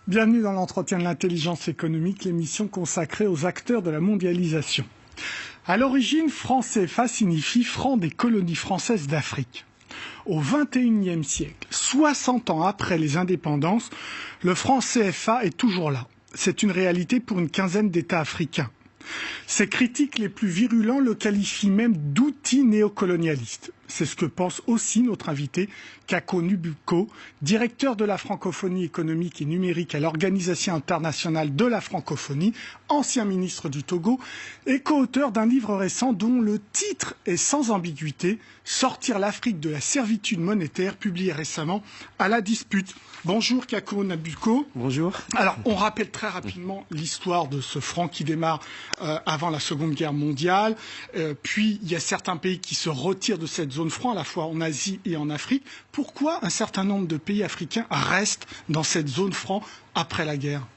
Bienvenue dans l'entretien de l'intelligence économique, l'émission consacrée aux acteurs de la mondialisation. À l'origine, franc CFA signifie franc des colonies françaises d'Afrique. Au XXIe siècle, 60 ans après les indépendances, le franc CFA est toujours là. C'est une réalité pour une quinzaine d'États africains. Ses critiques les plus virulents le qualifient même d'outil néocolonialiste. C'est ce que pense aussi notre invité, Kako Nubuko, directeur de la francophonie économique et numérique à l'Organisation internationale de la francophonie, ancien ministre du Togo et co-auteur d'un livre récent dont le titre est sans ambiguïté, Sortir l'Afrique de la servitude monétaire, publié récemment à La Dispute. Bonjour Kako Nubuko. Bonjour. Alors, on rappelle très rapidement l'histoire de ce franc qui démarre avant la Seconde Guerre mondiale. Puis, il y a certains pays qui se retirent de cette zone franc, à la fois en Asie et en Afrique. Pourquoi un certain nombre de pays africains restent dans cette zone franc après la guerre?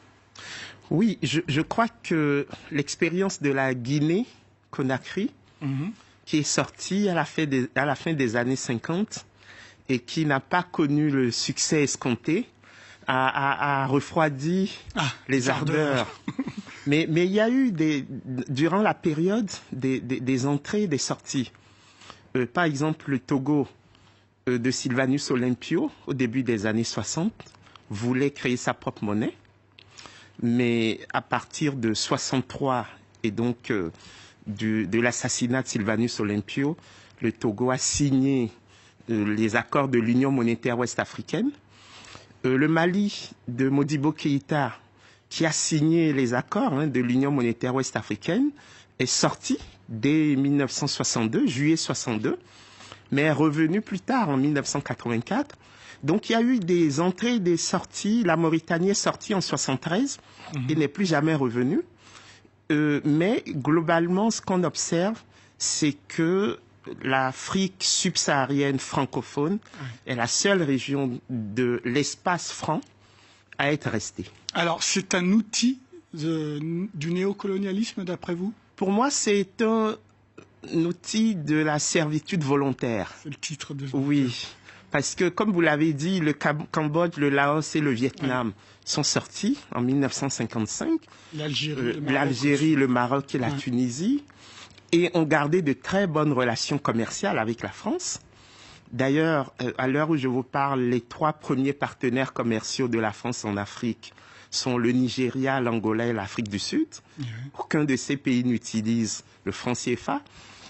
Oui, je crois que l'expérience de la Guinée-Conakry, qui est sortie à la fin des années 50 et qui n'a pas connu le succès escompté, a refroidi les ardeurs. mais il y a eu durant la période des entrées et des sorties. Par exemple, le Togo de Sylvanus Olympio, au début des années 60, voulait créer sa propre monnaie. Mais à partir de 63 et donc de l'assassinat de Sylvanus Olympio, le Togo a signé les accords de l'Union monétaire ouest-africaine. Le Mali de Modibo Keïta, qui a signé les accords de l'Union monétaire ouest-africaine, est sorti dès 1962, juillet 62, mais est revenu plus tard en 1984. Donc il y a eu des entrées et des sorties. La Mauritanie est sortie en 73 et n'est plus jamais revenue. Mais globalement, ce qu'on observe, c'est que l'Afrique subsaharienne francophone est la seule région de l'espace franc à être restée. Alors, c'est un outil du néocolonialisme, d'après vous? Pour moi, c'est un outil de la servitude volontaire. C'est le titre de... Oui, parce que, comme vous l'avez dit, le Cambodge, le Laos et le Vietnam sont sortis en 1955. L'Algérie, le Maroc et la Tunisie. Et ont gardé de très bonnes relations commerciales avec la France. D'ailleurs, à l'heure où je vous parle, les 3 premiers partenaires commerciaux de la France en Afrique sont le Nigeria, l'Angola et l'Afrique du Sud. Aucun de ces pays n'utilise le franc CFA.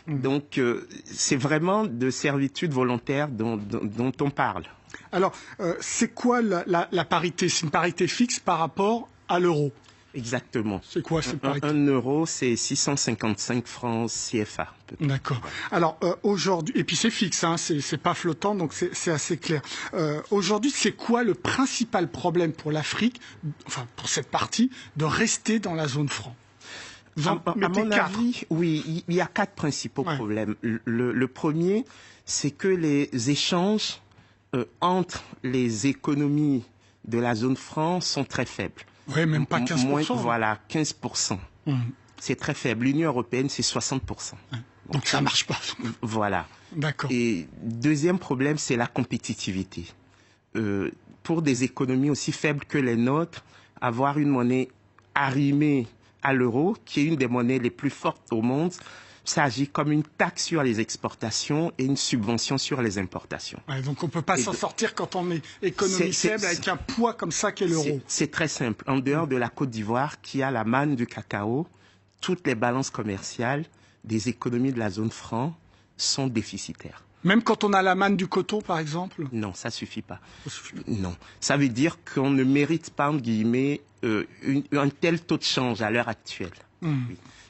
Donc, c'est vraiment de servitude volontaire dont on parle. Alors, c'est quoi la parité? C'est une parité fixe par rapport à l'euro? Exactement. C'est quoi cette parité? 1 euro, c'est 655 francs CFA. D'accord. Alors, aujourd'hui, et puis c'est fixe, c'est pas flottant, donc c'est assez clair. Aujourd'hui, c'est quoi le principal problème pour l'Afrique, enfin pour cette partie, de rester dans la zone franc? À mon avis, oui, il y a 4 principaux problèmes. Le premier, c'est que les échanges entre les économies de la zone franc sont très faibles. Oui, même pas 15%. Voilà, 15%. C'est très faible. L'Union européenne, c'est 60%. Donc ça marche pas. Voilà. D'accord. Et deuxième problème, c'est la compétitivité. Pour des économies aussi faibles que les nôtres, avoir une monnaie arrimée à l'euro, qui est une des monnaies les plus fortes au monde, ça agit comme une taxe sur les exportations et une subvention sur les importations. Ouais, donc on ne peut pas s'en sortir quand on est économie faible avec un poids comme ça qu'est l'euro. C'est très simple. En dehors de la Côte d'Ivoire, qui a la manne du cacao, toutes les balances commerciales des économies de la zone franc sont déficitaires. Même quand on a la manne du coton, par exemple? Non, ça suffit pas. Non. Ça veut dire qu'on ne mérite pas, entre guillemets, un tel taux de change à l'heure actuelle. Oui.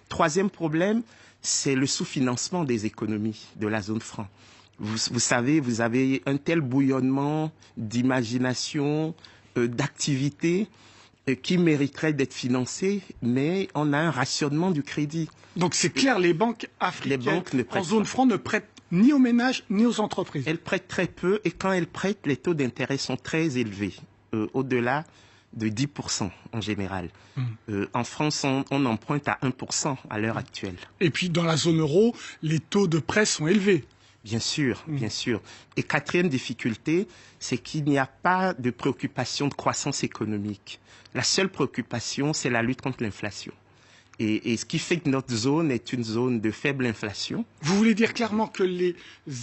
Troisième problème, c'est le sous-financement des économies de la zone franc. Vous savez, vous avez un tel bouillonnement d'imagination, d'activité qui mériterait d'être financé, mais on a un rationnement du crédit. Donc c'est clair, les banques africaines en zone franc ne prêtent ni aux ménages ni aux entreprises. Elles prêtent très peu et quand elles prêtent, les taux d'intérêt sont très élevés, au-delà de 10% en général. En France, on emprunte à 1% à l'heure actuelle. Et puis dans la zone euro, les taux de prêt sont élevés. Bien sûr, bien sûr. Et quatrième difficulté, c'est qu'il n'y a pas de préoccupation de croissance économique. La seule préoccupation, c'est la lutte contre l'inflation. Et ce qui fait que notre zone est une zone de faible inflation. Vous voulez dire clairement que les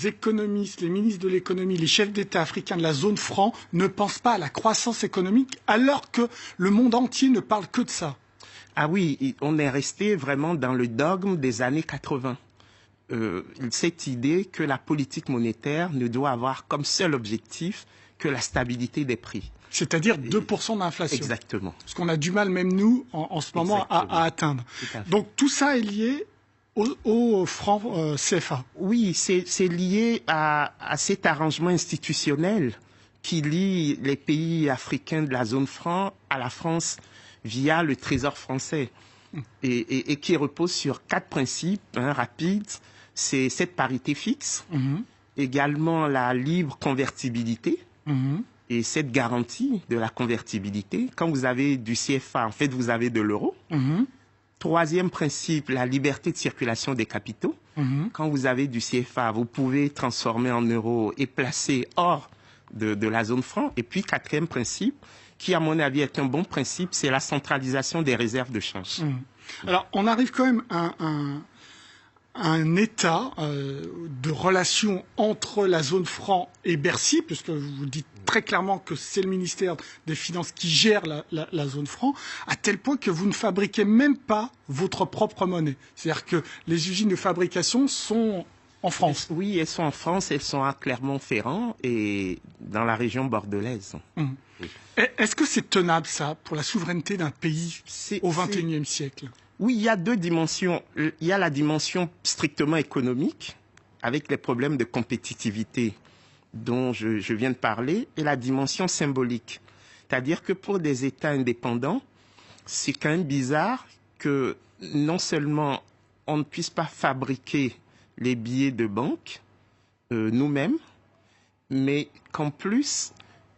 économistes, les ministres de l'économie, les chefs d'État africains de la zone franc ne pensent pas à la croissance économique alors que le monde entier ne parle que de ça? Ah oui, on est resté vraiment dans le dogme des années 80. Cette idée que la politique monétaire ne doit avoir comme seul objectif que la stabilité des prix. C'est-à-dire 2% d'inflation. Exactement. Ce qu'on a du mal, même nous, en ce moment, à atteindre. Donc tout ça est lié au franc CFA. Oui, c'est lié à cet arrangement institutionnel qui lie les pays africains de la zone franc à la France via le Trésor français et qui repose sur 4 principes rapides. C'est cette parité fixe, également la libre convertibilité, et cette garantie de la convertibilité. Quand vous avez du CFA, en fait, vous avez de l'euro. Troisième principe, la liberté de circulation des capitaux. Quand vous avez du CFA, vous pouvez transformer en euros et placer hors de la zone franc. Et puis, quatrième principe, qui, à mon avis, est un bon principe, c'est la centralisation des réserves de change. Alors, on arrive quand même à un état de relation entre la zone franc et Bercy, puisque vous dites très clairement que c'est le ministère des Finances qui gère la zone franc, à tel point que vous ne fabriquez même pas votre propre monnaie. C'est-à-dire que les usines de fabrication sont en France. Oui, elles sont en France, elles sont à Clermont-Ferrand et dans la région bordelaise. Est-ce que c'est tenable, ça, pour la souveraineté d'un pays au XXIe siècle? Oui, il y a 2 dimensions. Il y a la dimension strictement économique, avec les problèmes de compétitivité dont je viens de parler, et la dimension symbolique. C'est-à-dire que pour des États indépendants, c'est quand même bizarre que non seulement on ne puisse pas fabriquer les billets de banque nous-mêmes, mais qu'en plus,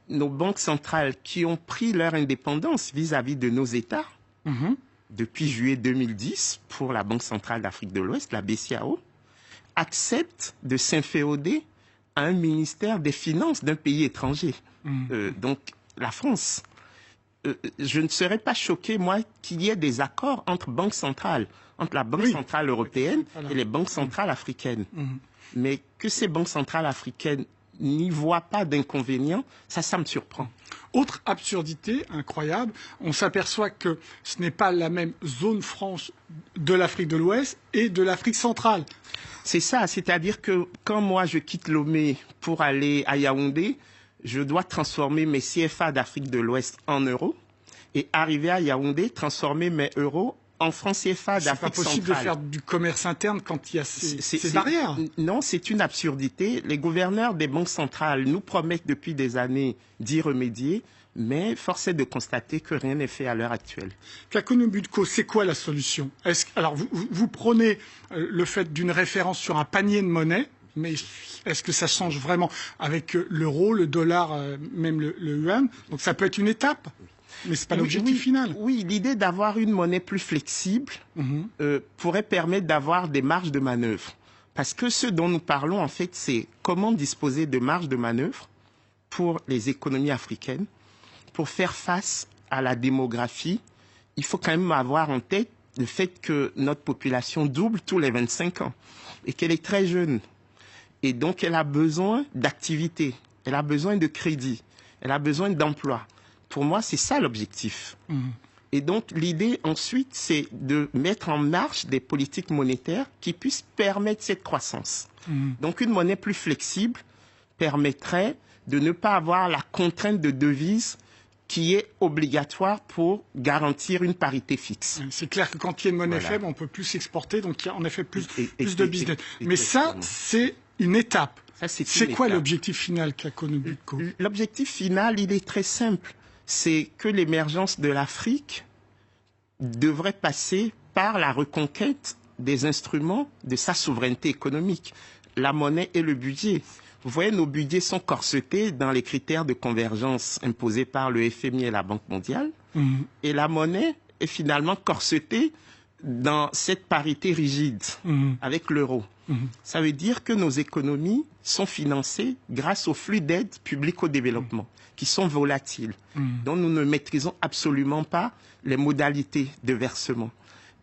nos banques centrales qui ont pris leur indépendance vis-à-vis de nos États, depuis juillet 2010, pour la Banque centrale d'Afrique de l'Ouest, la BCAO, acceptent de s'inféoder à un ministère des Finances d'un pays étranger, donc la France. Je ne serais pas choqué, moi, qu'il y ait des accords entre banques centrales, entre la Banque centrale européenne et les banques centrales africaines. Mais que ces banques centrales africaines n'y voient pas d'inconvénient, ça me surprend. Autre absurdité incroyable, on s'aperçoit que ce n'est pas la même zone franche de l'Afrique de l'Ouest et de l'Afrique centrale. C'est ça, c'est-à-dire que quand moi je quitte Lomé pour aller à Yaoundé, je dois transformer mes CFA d'Afrique de l'Ouest en euros et arriver à Yaoundé, transformer mes euros en francs CFA d'Afrique centrale. C'est pas possible de faire du commerce interne quand il y a ces barrières. Non, c'est une absurdité. Les gouverneurs des banques centrales nous promettent depuis des années d'y remédier, mais force est de constater que rien n'est fait à l'heure actuelle. Kakono Budko, c'est quoi la solution? Alors, vous prenez le fait d'une référence sur un panier de monnaie, mais est-ce que ça change vraiment avec l'euro, le dollar, même le yuan? Donc ça peut être une étape. Mais ce n'est pas l'objectif final. Oui, l'idée d'avoir une monnaie plus flexible pourrait permettre d'avoir des marges de manœuvre. Parce que ce dont nous parlons, en fait, c'est comment disposer de marges de manœuvre pour les économies africaines. Pour faire face à la démographie, il faut quand même avoir en tête le fait que notre population double tous les 25 ans et qu'elle est très jeune. Et donc, elle a besoin d'activité, elle a besoin de crédit, elle a besoin d'emploi. Pour moi, c'est ça l'objectif. Et donc, l'idée ensuite, c'est de mettre en marche des politiques monétaires qui puissent permettre cette croissance. Donc, une monnaie plus flexible permettrait de ne pas avoir la contrainte de devise qui est obligatoire pour garantir une parité fixe. C'est clair que quand il y a une monnaie faible, on peut plus s'exporter, donc il y a en effet plus de business. Mais ça, c'est une étape. C'est quoi l'objectif final, Kakono Budko? L'objectif final, il est très simple. C'est que l'émergence de l'Afrique devrait passer par la reconquête des instruments de sa souveraineté économique, la monnaie et le budget. Vous voyez, nos budgets sont corsetés dans les critères de convergence imposés par le FMI et la Banque mondiale. Et la monnaie est finalement corsetée dans cette parité rigide avec l'euro. Ça veut dire que nos économies sont financées grâce aux flux d'aide publique au développement, qui sont volatiles, dont nous ne maîtrisons absolument pas les modalités de versement.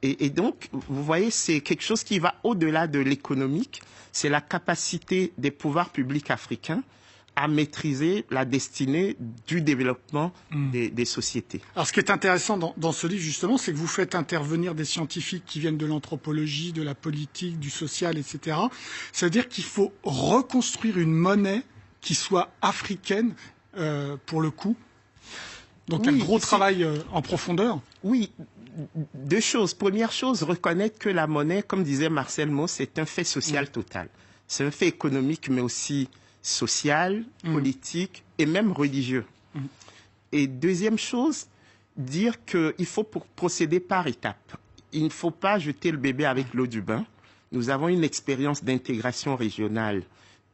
Et donc, vous voyez, c'est quelque chose qui va au-delà de l'économique, c'est la capacité des pouvoirs publics africains à maîtriser la destinée du développement des sociétés. Alors, ce qui est intéressant dans ce livre, justement, c'est que vous faites intervenir des scientifiques qui viennent de l'anthropologie, de la politique, du social, etc. Ça veut dire qu'il faut reconstruire une monnaie qui soit africaine, pour le coup. Donc, oui, un gros travail en profondeur. Oui, deux choses. Première chose, reconnaître que la monnaie, comme disait Marcel Mauss, c'est un fait social total. C'est un fait économique, mais aussi social, politique et même religieux. Et deuxième chose, dire qu'il faut procéder par étapes. Il ne faut pas jeter le bébé avec l'eau du bain. Nous avons une expérience d'intégration régionale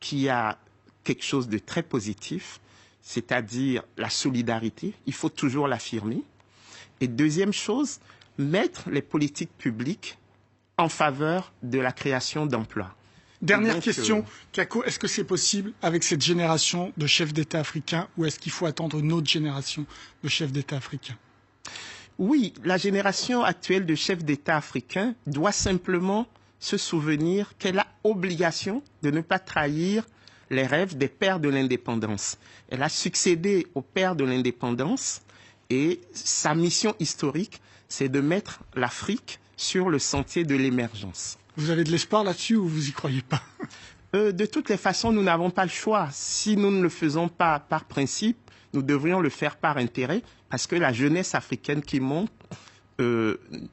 qui a quelque chose de très positif, c'est-à-dire la solidarité. Il faut toujours l'affirmer. Et deuxième chose, mettre les politiques publiques en faveur de la création d'emplois. Dernière question, Kako, est-ce que c'est possible avec cette génération de chefs d'État africains ou est-ce qu'il faut attendre une autre génération de chefs d'État africains? Oui, la génération actuelle de chefs d'État africains doit simplement se souvenir qu'elle a obligation de ne pas trahir les rêves des pères de l'indépendance. Elle a succédé aux pères de l'indépendance et sa mission historique, c'est de mettre l'Afrique sur le sentier de l'émergence. Vous avez de l'espoir là-dessus ou vous y croyez pas? De toutes les façons, nous n'avons pas le choix. Si nous ne le faisons pas par principe, nous devrions le faire par intérêt, parce que la jeunesse africaine qui monte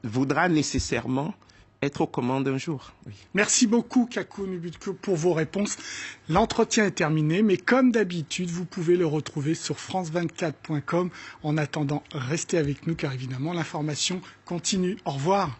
voudra nécessairement être aux commandes un jour. Oui. Merci beaucoup, Kako Nubutko, pour vos réponses. L'entretien est terminé, mais comme d'habitude, vous pouvez le retrouver sur france24.com. En attendant, restez avec nous, car évidemment, l'information continue. Au revoir.